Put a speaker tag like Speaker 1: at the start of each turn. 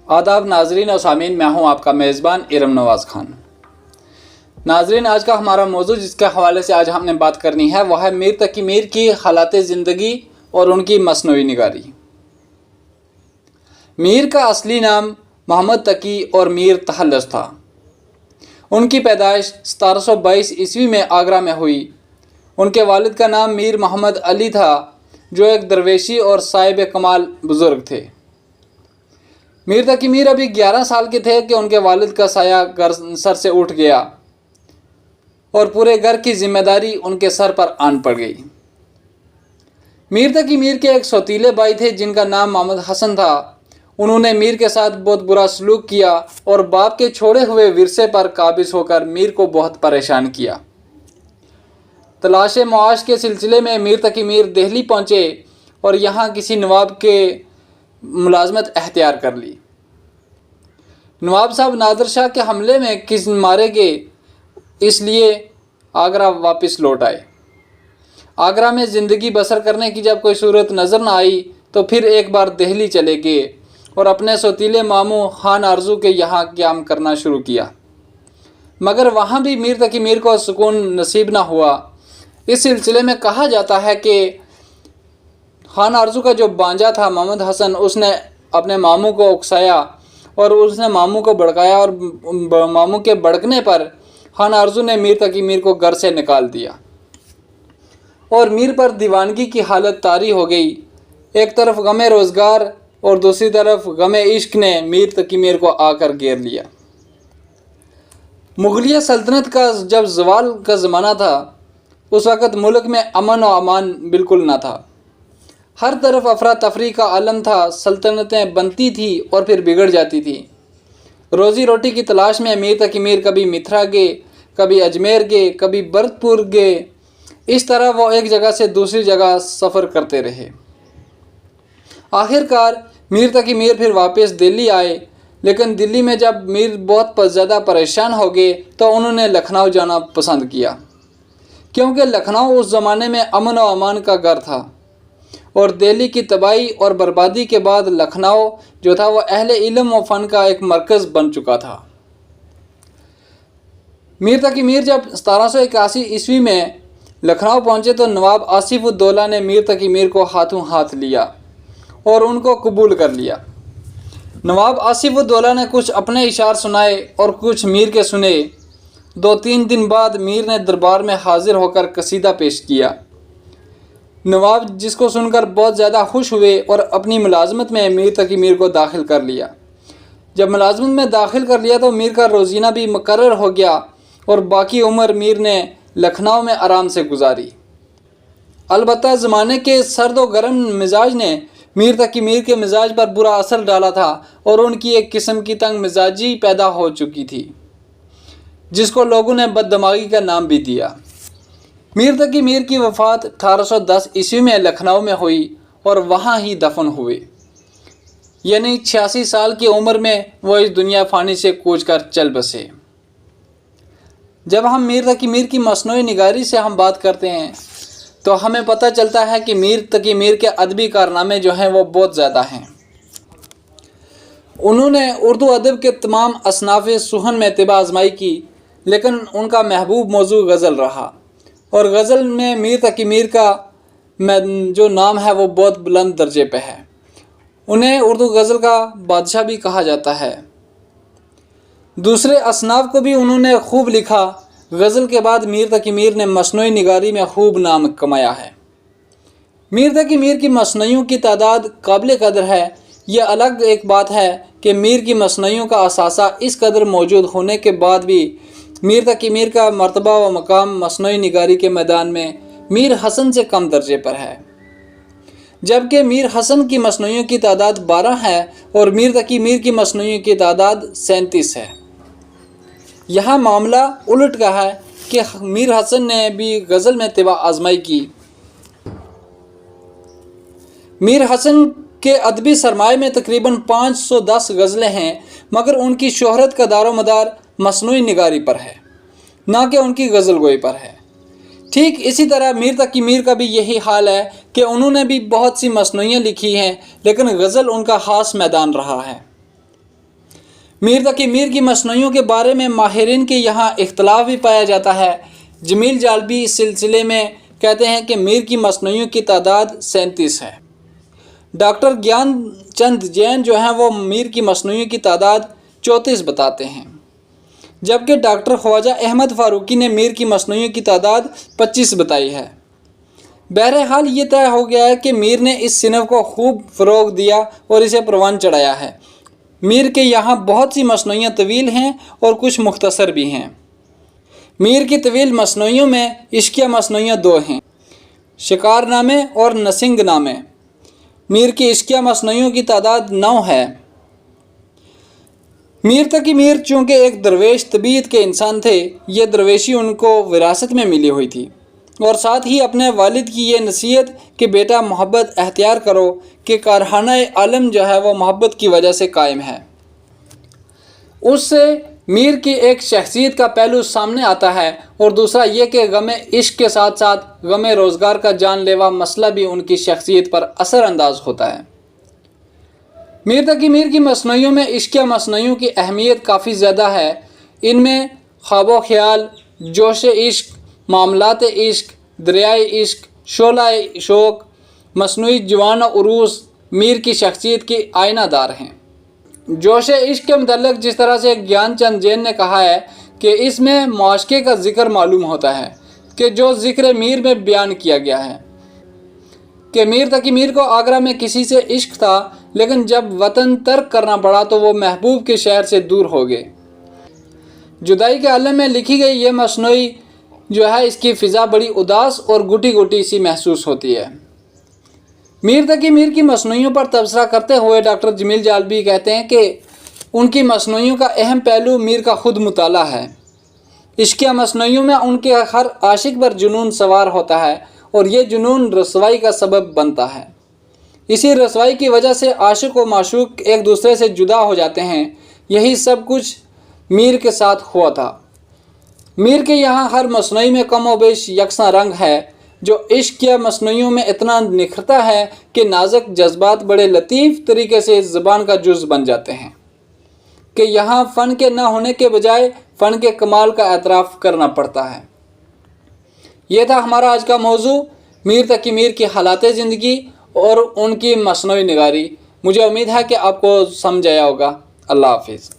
Speaker 1: آداب ناظرین اور سامعین، میں ہوں آپ کا میزبان ارم نواز خان۔ ناظرین، آج کا ہمارا موضوع جس کے حوالے سے آج ہم نے بات کرنی ہے وہ ہے میر تقی میر کی حالات زندگی اور ان کی مصنوعی نگاری۔ میر کا اصلی نام محمد تقی اور میر تخلص تھا۔ ان کی پیدائش 1722 عیسوی میں آگرہ میں ہوئی۔ ان کے والد کا نام میر محمد علی تھا، جو ایک درویشی اور صاحب کمال بزرگ تھے۔ میر تقی میر ابھی 11 سال کے تھے کہ ان کے والد کا سایہ گھر سر سے اٹھ گیا اور پورے گھر کی ذمہ داری ان کے سر پر آن پڑ گئی۔ میر تقی میر کے ایک سوتیلے بھائی تھے جن کا نام محمد حسن تھا۔ انہوں نے میر کے ساتھ بہت برا سلوک کیا اور باپ کے چھوڑے ہوئے ورثے پر قابض ہو کر میر کو بہت پریشان کیا۔ تلاش معاش کے سلسلے میں میر تقی میر دہلی پہنچے اور یہاں کسی نواب کے ملازمت اختیار کر لی۔ نواب صاحب نادر شاہ کے حملے میں مارے گئے، اس لیے آگرہ واپس لوٹ آئے۔ آگرہ میں زندگی بسر کرنے کی جب کوئی صورت نظر نہ آئی تو پھر ایک بار دہلی چلے گئے اور اپنے سوتیلے ماموں خان آرزو کے یہاں قیام کرنا شروع کیا، مگر وہاں بھی میر تقی میر کو سکون نصیب نہ ہوا۔ اس سلسلے میں کہا جاتا ہے کہ خان آرزو کا جو بانجا تھا محمد حسن، اس نے اپنے ماموں کو اکسایا اور اس نے ماموں کو بھڑکایا، اور ماموں کے بھڑکنے پر خان آرزو نے میر تقی میر کو گھر سے نکال دیا اور میر پر دیوانگی کی حالت طاری ہو گئی۔ ایک طرف غم روزگار اور دوسری طرف غم عشق نے میر تقی میر کو آ کر گھیر لیا۔ مغلیہ سلطنت کا جب زوال کا زمانہ تھا، اس وقت ملک میں امن و امان بالکل نہ تھا۔ ہر طرف افراتفری کا عالم تھا۔ سلطنتیں بنتی تھیں اور پھر بگڑ جاتی تھیں۔ روزی روٹی کی تلاش میں میر تقی میر کبھی متھرا گئے، کبھی اجمیر گئے، کبھی برت پور گئے۔ اس طرح وہ ایک جگہ سے دوسری جگہ سفر کرتے رہے۔ آخر کار میر تقی میر پھر واپس دلی آئے، لیکن دلی میں جب میر بہت زیادہ پریشان ہو گئے تو انہوں نے لکھنؤ جانا پسند کیا، کیونکہ لکھنؤ اس زمانے میں امن و امان کا گھر تھا، اور دہلی کی تباہی اور بربادی کے بعد لکھنؤ جو تھا وہ اہل علم و فن کا ایک مرکز بن چکا تھا۔ میر تقی میر جب 1781 عیسوی میں لکھنؤ پہنچے تو نواب آصف الدولہ نے میر تقی میر کو ہاتھوں ہاتھ لیا اور ان کو قبول کر لیا۔ نواب آصف الدولہ نے کچھ اپنے اشعار سنائے اور کچھ میر کے سنے۔ 2-3 دن بعد میر نے دربار میں حاضر ہو کر قصیدہ پیش کیا۔ نواب جس کو سن کر بہت زیادہ خوش ہوئے اور اپنی ملازمت میں میر تقی میر کو داخل کر لیا۔ جب ملازمت میں داخل کر لیا تو میر کا روزینہ بھی مقرر ہو گیا اور باقی عمر میر نے لکھنؤ میں آرام سے گزاری۔ البتہ زمانے کے سرد و گرم مزاج نے میر تقی میر کے مزاج پر برا اثر ڈالا تھا اور ان کی ایک قسم کی تنگ مزاجی پیدا ہو چکی تھی، جس کو لوگوں نے بد دماغی کا نام بھی دیا۔ میر تقی میر کی وفات 1810 عیسوی میں لکھنؤ میں ہوئی اور وہاں ہی دفن ہوئے، یعنی 86 سال کی عمر میں وہ اس دنیا فانی سے کوچ کر چل بسے۔ جب ہم میر تقی میر کی مصنوعی نگاری سے ہم بات کرتے ہیں تو ہمیں پتہ چلتا ہے کہ میر تقی میر کے ادبی کارنامے جو ہیں وہ بہت زیادہ ہیں۔ انہوں نے اردو ادب کے تمام اصناف سخن میں طب آزمائی کی، لیکن ان کا محبوب موضوع غزل رہا، اور غزل میں میر تقی میر کا جو نام ہے وہ بہت بلند درجے پہ ہے۔ انہیں اردو غزل کا بادشاہ بھی کہا جاتا ہے۔ دوسرے اصناف کو بھی انہوں نے خوب لکھا۔ غزل کے بعد میر تقی میر نے مصنوعی نگاری میں خوب نام کمایا ہے۔ میر تقی میر کی مصنوعیوں کی تعداد قابل قدر ہے۔ یہ الگ ایک بات ہے کہ میر کی مصنوعیوں کا اثاثہ اس قدر موجود ہونے کے بعد بھی میر تقی میر کا مرتبہ و مقام مصنوعی نگاری کے میدان میں میر حسن سے کم درجے پر ہے، جبکہ میر حسن کی مصنوعیوں کی تعداد 12 ہے اور میر تقی میر کی مصنوعیوں کی تعداد 37 ہے۔ یہاں معاملہ الٹ کا ہے کہ میر حسن نے بھی غزل میں طب آزمائی کی۔ میر حسن کے ادبی سرمایہ میں تقریباً 510 غزلیں ہیں، مگر ان کی شہرت کا دار و مدار مصنوعی نگاری پر ہے، نہ کہ ان کی غزل گوئی پر ہے۔ ٹھیک اسی طرح میر تقی میر کا بھی یہی حال ہے کہ انہوں نے بھی بہت سی مصنوعیاں لکھی ہیں، لیکن غزل ان کا خاص میدان رہا ہے۔ میر تقی میر کی مصنوعیوں کے بارے میں ماہرین کے یہاں اختلاف بھی پایا جاتا ہے۔ جمیل جالبی اس سلسلے میں کہتے ہیں کہ میر کی مصنوعیوں کی تعداد 37 ہے۔ ڈاکٹر گیان چند جین جو ہیں وہ میر کی مصنوعیوں کی تعداد 34 بتاتے ہیں، جبکہ ڈاکٹر خواجہ احمد فاروقی نے میر کی مصنوعیوں کی تعداد 25 بتائی ہے۔ بہرحال یہ طے ہو گیا ہے کہ میر نے اس صنف کو خوب فروغ دیا اور اسے پروان چڑھایا ہے۔ میر کے یہاں بہت سی مصنوعیاں طویل ہیں اور کچھ مختصر بھی ہیں۔ میر کی طویل مصنوعیوں میں عشقیہ مصنوعیاں 2 ہیں، شکار نامے اور نسنگ نامے۔ میر کی عشقیہ مصنوعیوں کی تعداد 9 ہے۔ میر تقی میر چونکہ ایک درویش طبیعت کے انسان تھے، یہ درویشی ان کو وراثت میں ملی ہوئی تھی، اور ساتھ ہی اپنے والد کی یہ نصیحت کہ بیٹا محبت اختیار کرو کہ کارخانہ عالم جو ہے وہ محبت کی وجہ سے قائم ہے، اس سے میر کی ایک شخصیت کا پہلو سامنے آتا ہے، اور دوسرا یہ کہ غم عشق کے ساتھ ساتھ غم روزگار کا جان لیوا مسئلہ بھی ان کی شخصیت پر اثر انداز ہوتا ہے۔ میر تقی میر کی مصنوعیوں میں عشقیہ مصنوعیوں کی اہمیت کافی زیادہ ہے۔ ان میں خواب و خیال، جوش عشق، معاملات عشق، دریائے عشق، شعلہ شوق، مصنوعی جوان و عروس میر کی شخصیت کی آئینہ دار ہیں۔ جوش عشق کے متعلق جس طرح سے گیان چند جین نے کہا ہے کہ اس میں معاشقے کا ذکر معلوم ہوتا ہے کہ جو ذکر میر میں بیان کیا گیا ہے کہ میر تقی میر کو آگرہ میں کسی سے عشق تھا، لیکن جب وطن ترک کرنا پڑا تو وہ محبوب کے شہر سے دور ہو گئے۔ جدائی کے عالم میں لکھی گئی یہ مصنوعی جو ہے اس کی فضا بڑی اداس اور گٹی گٹی سی محسوس ہوتی ہے۔ میر تقی میر کی مصنوعیوں پر تبصرہ کرتے ہوئے ڈاکٹر جمیل جالبی کہتے ہیں کہ ان کی مصنوعیوں کا اہم پہلو میر کا خود مطالعہ ہے۔ عشقیہ مصنوعیوں میں ان کے ہر عاشق پر جنون سوار ہوتا ہے، اور یہ جنون رسوائی کا سبب بنتا ہے۔ اسی رسوائی کی وجہ سے عاشق و معشوق ایک دوسرے سے جدا ہو جاتے ہیں۔ یہی سب کچھ میر کے ساتھ ہوا تھا۔ میر کے یہاں ہر مصنوعی میں کم و بیش یکساں رنگ ہے، جو عشقیہ مصنوعیوں میں اتنا نکھرتا ہے کہ نازک جذبات بڑے لطیف طریقے سے زبان کا جز بن جاتے ہیں کہ یہاں فن کے نہ ہونے کے بجائے فن کے کمال کا اعتراف کرنا پڑتا ہے۔ یہ تھا ہمارا آج کا موضوع، میر تقی میر کی حالات زندگی اور ان کی مصنوعی نگاری۔ مجھے امید ہے کہ آپ کو سمجھ آیا ہوگا۔ اللہ حافظ۔